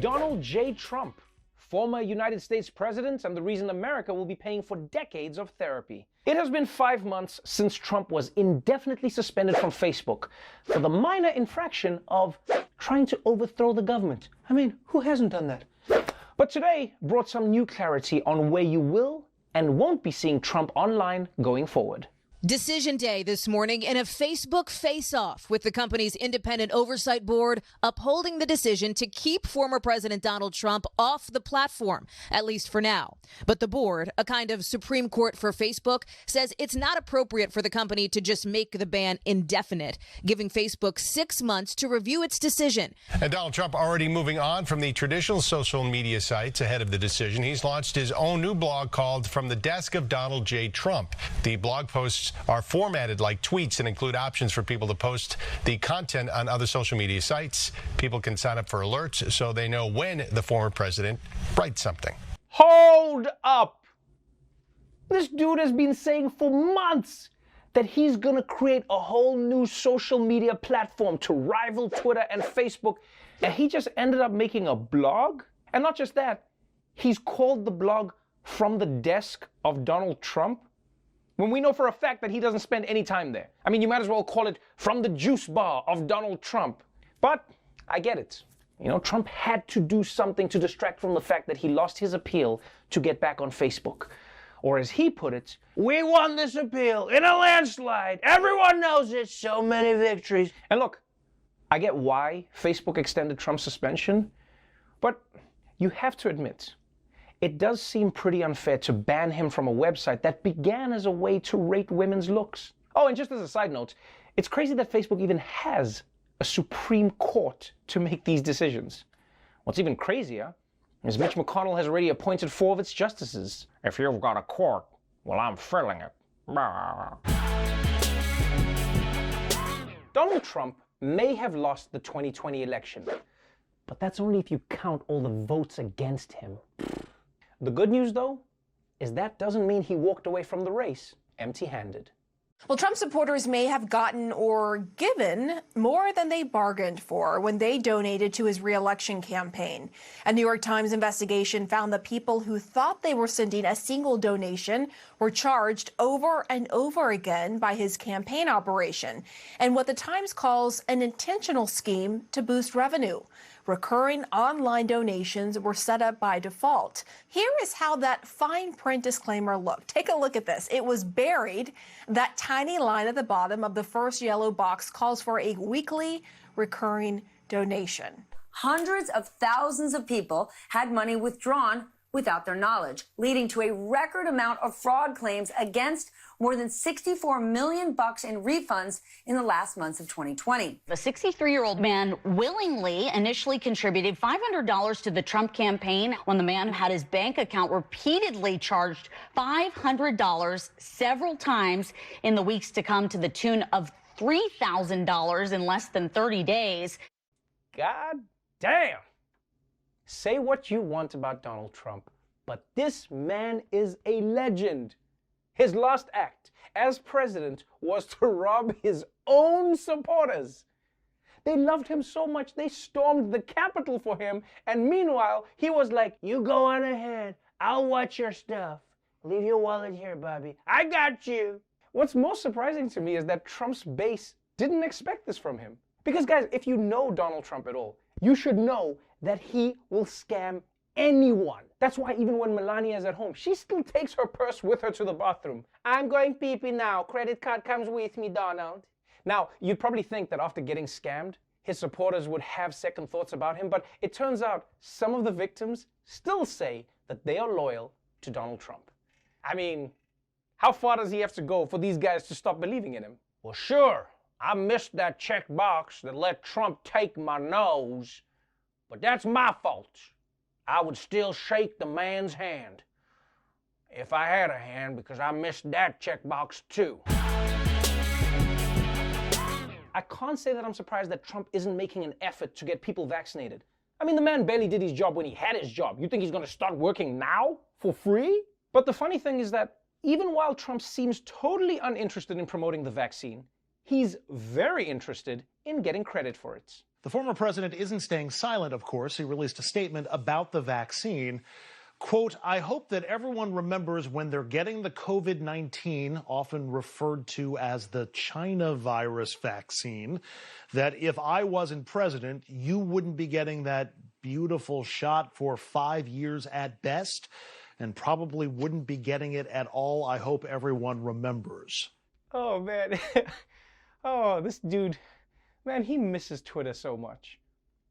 Donald J. Trump, former United States president and the reason America will be paying for decades of therapy. It has been 5 months since Trump was indefinitely suspended from Facebook for the minor infraction of trying to overthrow the government. I mean, who hasn't done that? But today brought some new clarity on where you will and won't be seeing Trump online going forward. Decision day this morning in a Facebook face-off with the company's independent oversight board upholding the decision to keep former President Donald Trump off the platform, at least for now. But the board, a kind of Supreme Court for Facebook, says it's not appropriate for the company to just make the ban indefinite, giving Facebook 6 months to review its decision. And Donald Trump already moving on from the traditional social media sites ahead of the decision. He's launched his own new blog called From the Desk of Donald J. Trump. The blog posts are formatted like tweets and include options for people to post the content on other social media sites. People can sign up for alerts so they know when the former president writes something. Hold up! This dude has been saying for months that he's gonna create a whole new social media platform to rival Twitter and Facebook, and he just ended up making a blog? And not just that, he's called the blog From the Desk of Donald Trump, when we know for a fact that he doesn't spend any time there. I mean, you might as well call it From the Juice Bar of Donald Trump. But I get it. You know, Trump had to do something to distract from the fact that he lost his appeal to get back on Facebook. Or as he put it, we won this appeal in a landslide. Everyone knows it. So many victories. And look, I get why Facebook extended Trump's suspension, but you have to admit, it does seem pretty unfair to ban him from a website that began as a way to rate women's looks. Oh, and just as a side note, it's crazy that Facebook even has a Supreme Court to make these decisions. What's even crazier is Mitch McConnell has already appointed 4 of its justices. If you've got a court, well, I'm filling it. Donald Trump may have lost the 2020 election, but that's only if you count all the votes against him. The good news, though, is that doesn't mean he walked away from the race empty-handed. Well, Trump supporters may have gotten or given more than they bargained for when they donated to his re-election campaign. A New York Times investigation found that people who thought they were sending a single donation were charged over and over again by his campaign operation, and what the Times calls an intentional scheme to boost revenue. Recurring online donations were set up by default. Here is how that fine print disclaimer looked. Take a look at this. It was buried. That tiny line at the bottom of the first yellow box calls for a weekly recurring donation. Hundreds of thousands of people had money withdrawn without their knowledge, leading to a record amount of fraud claims against more than $64 million in refunds in the last months of 2020. A 63-year-old man willingly initially contributed $500 to the Trump campaign when the man had his bank account repeatedly charged $500 several times in the weeks to come, to the tune of $3,000 in less than 30 days. God damn! Say what you want about Donald Trump, but this man is a legend. His last act as president was to rob his own supporters. They loved him so much they stormed the Capitol for him, and meanwhile, he was like, you go on ahead, I'll watch your stuff. Leave your wallet here, Bobby. I got you. What's most surprising to me is that Trump's base didn't expect this from him. Because guys, if you know Donald Trump at all, you should know that he will scam anyone. That's why even when Melania is at home, she still takes her purse with her to the bathroom. I'm going pee-pee now. Credit card comes with me, Donald. Now, you'd probably think that after getting scammed, his supporters would have second thoughts about him, but it turns out some of the victims still say that they are loyal to Donald Trump. I mean, how far does he have to go for these guys to stop believing in him? Well, sure, I missed that check box that let Trump take my nose, but that's my fault. I would still shake the man's hand if I had a hand, because I missed that checkbox too. I can't say that I'm surprised that Trump isn't making an effort to get people vaccinated. I mean, the man barely did his job when he had his job. You think he's going to start working now for free? But the funny thing is that even while Trump seems totally uninterested in promoting the vaccine, he's very interested in getting credit for it. The former president isn't staying silent, of course. He released a statement about the vaccine. Quote, I hope that everyone remembers when they're getting the COVID-19, often referred to as the China virus vaccine, that if I wasn't president, you wouldn't be getting that beautiful shot for 5 years at best, and probably wouldn't be getting it at all. I hope everyone remembers. Oh, man. Oh, this dude, man, he misses Twitter so much.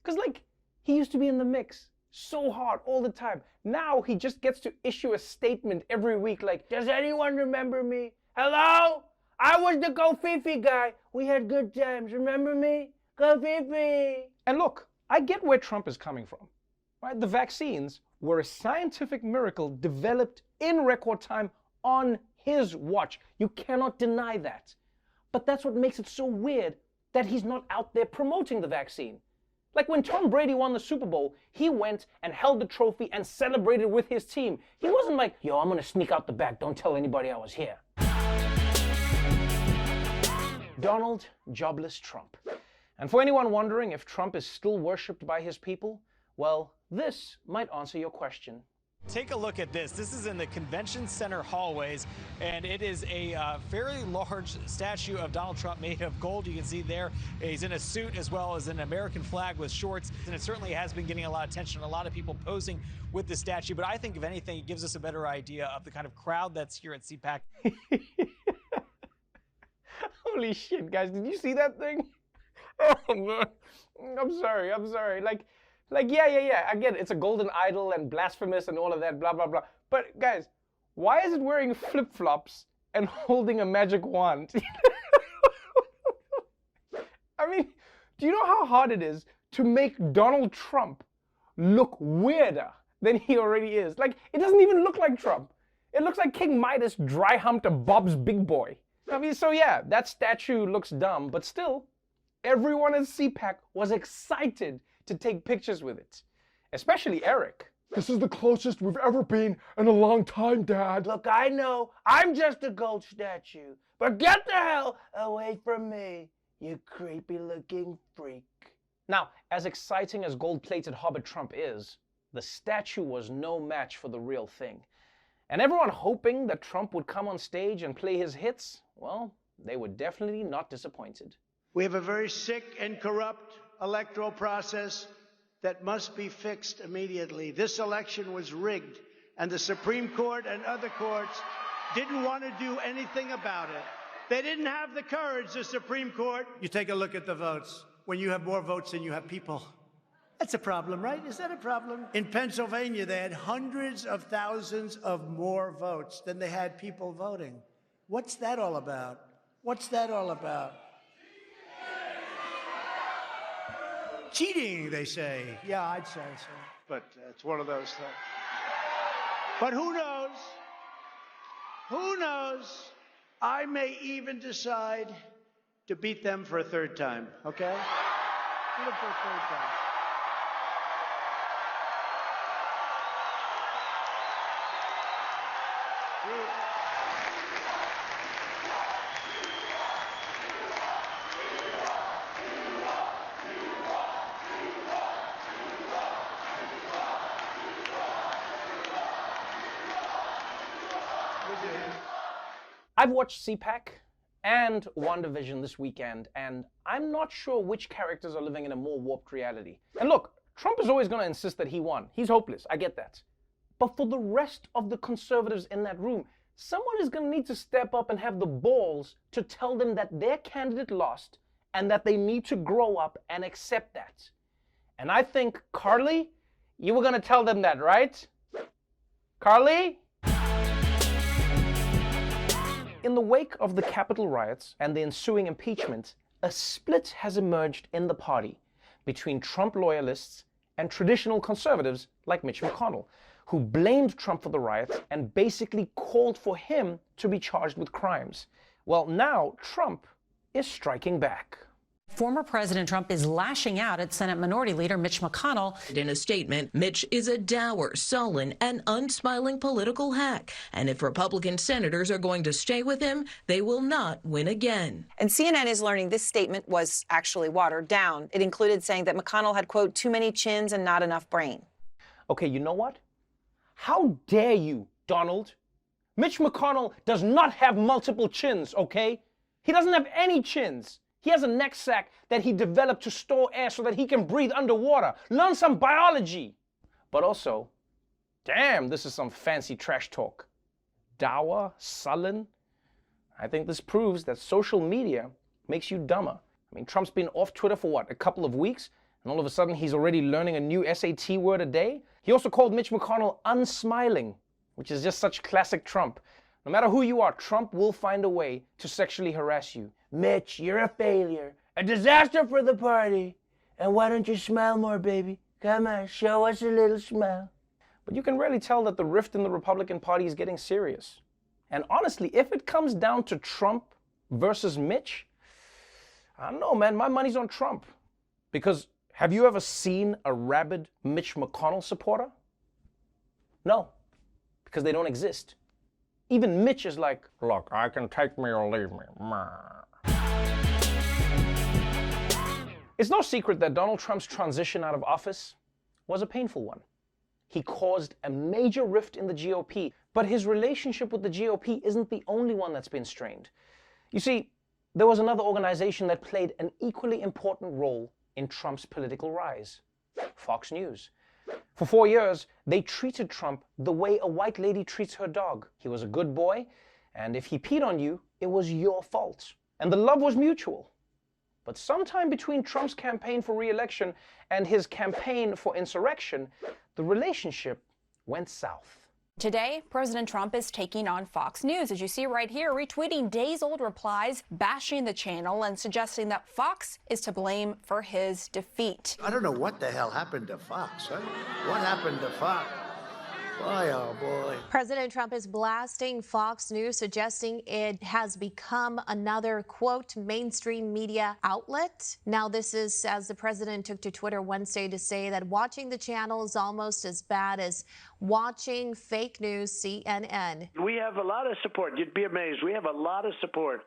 Because, like, he used to be in the mix so hard all the time. Now he just gets to issue a statement every week like, does anyone remember me? Hello? I was the Go Fifi guy. We had good times. Remember me? Go Fifi. And look, I get where Trump is coming from. Right? The vaccines were a scientific miracle developed in record time on his watch. You cannot deny that. But that's what makes it so weird that he's not out there promoting the vaccine. Like when Tom Brady won the Super Bowl, he went and held the trophy and celebrated with his team. He wasn't like, yo, I'm gonna sneak out the back, don't tell anybody I was here. Donald Jobless Trump. And for anyone wondering if Trump is still worshipped by his people, well, this might answer your question. Take a look at this. This is in the convention center hallways, and it is a fairly large statue of Donald Trump made of gold. You can see there he's in a suit as well as an American flag with shorts, and it certainly has been getting a lot of attention. A lot of people posing with the statue, but I think if anything, it gives us a better idea of the kind of crowd that's here at CPAC. Holy shit, guys, did you see that thing? Oh, man. I'm sorry. Like, yeah, I get it. It's a golden idol and blasphemous and all of that, blah, blah, blah. But, guys, why is it wearing flip-flops and holding a magic wand? I mean, do you know how hard it is to make Donald Trump look weirder than he already is? Like, it doesn't even look like Trump. It looks like King Midas dry-humped a Bob's Big Boy. I mean, so yeah, that statue looks dumb, but still, everyone at CPAC was excited to take pictures with it. Especially Eric. This is the closest we've ever been in a long time, Dad. Look, I know, I'm just a gold statue, but get the hell away from me, you creepy-looking freak. Now, as exciting as gold-plated Hobbit Trump is, the statue was no match for the real thing. And everyone hoping that Trump would come on stage and play his hits, well, they were definitely not disappointed. We have a very sick and corrupt electoral process that must be fixed immediately. This election was rigged, and the Supreme Court and other courts didn't want to do anything about it. They didn't have the courage, the Supreme Court. You take a look at the votes. When you have more votes than you have people, that's a problem, right? Is that a problem? In Pennsylvania, they had hundreds of thousands of more votes than they had people voting. What's that all about? What's that all about? Cheating, they say. Yeah, I'd say so. But it's one of those things. But who knows? Who knows? I may even decide to beat them for a third time, okay? Beat them for a third time. I've watched CPAC and WandaVision this weekend, and I'm not sure which characters are living in a more warped reality. And look, Trump is always going to insist that he won. He's hopeless, I get that. But for the rest of the conservatives in that room, someone is going to need to step up and have the balls to tell them that their candidate lost and that they need to grow up and accept that. And I think, Carly, you were going to tell them that, right? Carly? In the wake of the Capitol riots and the ensuing impeachment, a split has emerged in the party between Trump loyalists and traditional conservatives like Mitch McConnell, who blamed Trump for the riots and basically called for him to be charged with crimes. Well, now Trump is striking back. former President Trump is lashing out at Senate Minority Leader Mitch McConnell. In a statement, Mitch is a dour, sullen, and unsmiling political hack. And if Republican senators are going to stay with him, they will not win again. And CNN is learning this statement was actually watered down. It included saying that McConnell had, quote, too many chins and not enough brain. Okay, you know what? How dare you, Donald? Mitch McConnell does not have multiple chins, okay? He doesn't have any chins. He has a neck sack that he developed to store air so that he can breathe underwater. Learn some biology. But also, damn, this is some fancy trash talk. Dour, sullen. I think this proves that social media makes you dumber. I mean, Trump's been off Twitter for what, a couple of weeks? And all of a sudden, he's already learning a new SAT word a day? He also called Mitch McConnell unsmiling, which is just such classic Trump. No matter who you are, Trump will find a way to sexually harass you. Mitch, you're a failure, a disaster for the party. And why don't you smile more, baby? Come on, show us a little smile. But you can really tell that the rift in the Republican Party is getting serious. And honestly, if it comes down to Trump versus Mitch, I don't know, man, my money's on Trump. Because have you ever seen a rabid Mitch McConnell supporter? No, because they don't exist. Even Mitch is like, look, I can take me or leave me. It's no secret that Donald Trump's transition out of office was a painful one. He caused a major rift in the GOP, but his relationship with the GOP isn't the only one that's been strained. You see, there was another organization that played an equally important role in Trump's political rise: Fox News. For 4 years, they treated Trump the way a white lady treats her dog. He was a good boy, and if he peed on you, it was your fault. And the love was mutual. But sometime between Trump's campaign for re-election and his campaign for insurrection, the relationship went south. Today, President Trump is taking on Fox News, as you see right here, retweeting days-old replies, bashing the channel and suggesting that Fox is to blame for his defeat. I don't know what the hell happened to Fox, huh? What happened to Fox? Boy, oh boy. President Trump is blasting Fox News, suggesting it has become another, quote, mainstream media outlet. Now, this is as the president took to Twitter Wednesday to say that watching the channel is almost as bad as watching fake news CNN. We have a lot of support. You'd be amazed. We have a lot of support.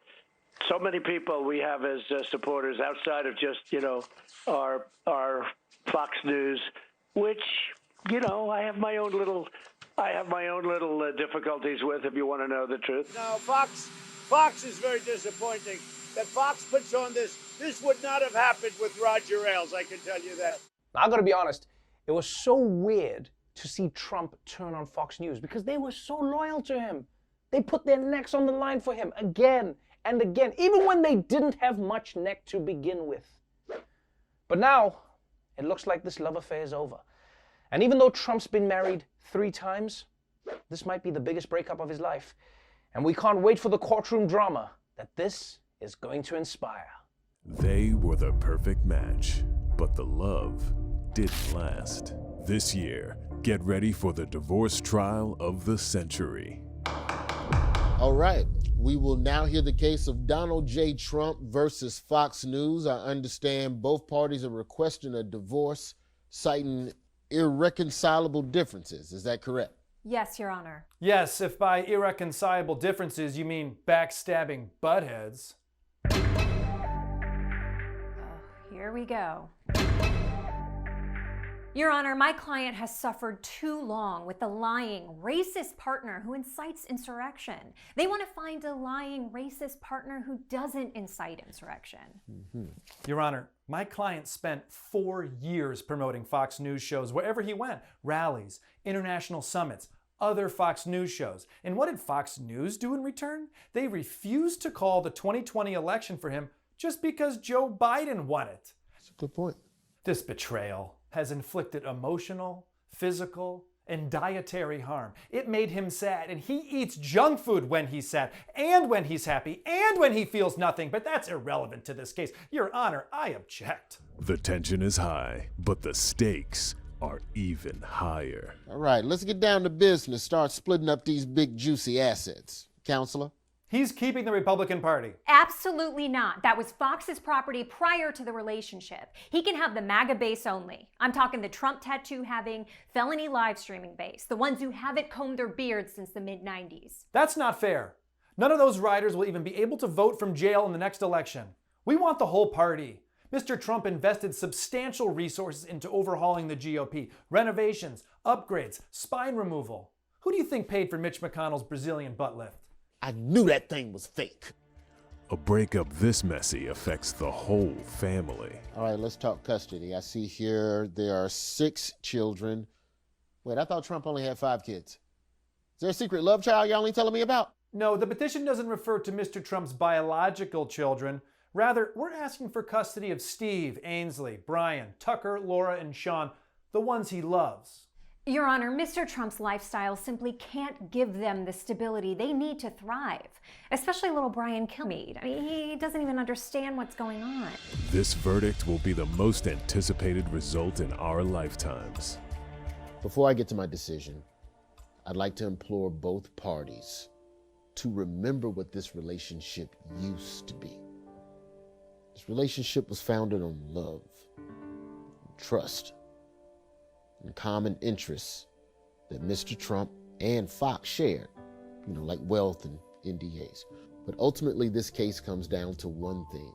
So many people we have as supporters outside of just, our Fox News, which, I have my own little difficulties with, if you want to know the truth. No, Fox is very disappointing. That Fox puts on this would not have happened with Roger Ailes, I can tell you that. I gotta be honest, it was so weird to see Trump turn on Fox News because they were so loyal to him. They put their necks on the line for him again and again, even when they didn't have much neck to begin with. But now, it looks like this love affair is over. And even though Trump's been married 3 times, this might be the biggest breakup of his life. And we can't wait for the courtroom drama that this is going to inspire. They were the perfect match, but the love didn't last. This year, get ready for the divorce trial of the century. All right, we will now hear the case of Donald J. Trump versus Fox News. I understand both parties are requesting a divorce, citing irreconcilable differences. Is that correct? Yes, Your Honor. Yes, if by irreconcilable differences you mean backstabbing buttheads. Here we go. Your Honor, my client has suffered too long with a lying, racist partner who incites insurrection. They want to find a lying, racist partner who doesn't incite insurrection. Your Honor, my client spent 4 years promoting Fox News shows wherever he went. Rallies, international summits, other Fox News shows. And what did Fox News do in return? They refused to call the 2020 election for him just because Joe Biden won it. That's a good point. This betrayal has inflicted emotional, physical, and dietary harm. It made him sad, and he eats junk food when he's sad, and when he's happy, and when he feels nothing, but that's irrelevant to this case. Your Honor, I object. The tension is high, but the stakes are even higher. All right, let's get down to business. Start splitting up these big, juicy assets. Counselor? He's keeping the Republican Party. Absolutely not. That was Fox's property prior to the relationship. He can have the MAGA base only. I'm talking the Trump tattoo-having, felony live streaming base, the ones who haven't combed their beards since the mid-90s. That's not fair. None of those riders will even be able to vote from jail in the next election. We want the whole party. Mr. Trump invested substantial resources into overhauling the GOP, renovations, upgrades, spine removal. Who do you think paid for Mitch McConnell's Brazilian butt lift? I knew that thing was fake. A breakup this messy affects the whole family. All right, let's talk custody. I see here there are 6 children. Wait, I thought Trump only had 5 kids. Is there a secret love child y'all ain't telling me about? No, the petition doesn't refer to Mr. Trump's biological children. Rather, we're asking for custody of Steve, Ainsley, Brian, Tucker, Laura, and Sean, the ones he loves. Your Honor, Mr. Trump's lifestyle simply can't give them the stability they need to thrive, especially little Brian Kilmeade. I mean, he doesn't even understand what's going on. This verdict will be the most anticipated result in our lifetimes. Before I get to my decision, I'd like to implore both parties to remember what this relationship used to be. This relationship was founded on love, trust, and common interests that Mr. Trump and Fox shared, like wealth and NDAs. But ultimately, this case comes down to one thing: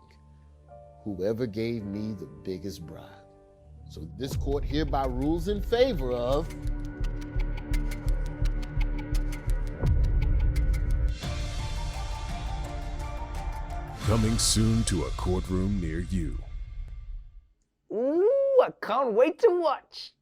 whoever gave me the biggest bribe. So this court hereby rules in favor of coming soon to a courtroom near you. Ooh, I can't wait to watch.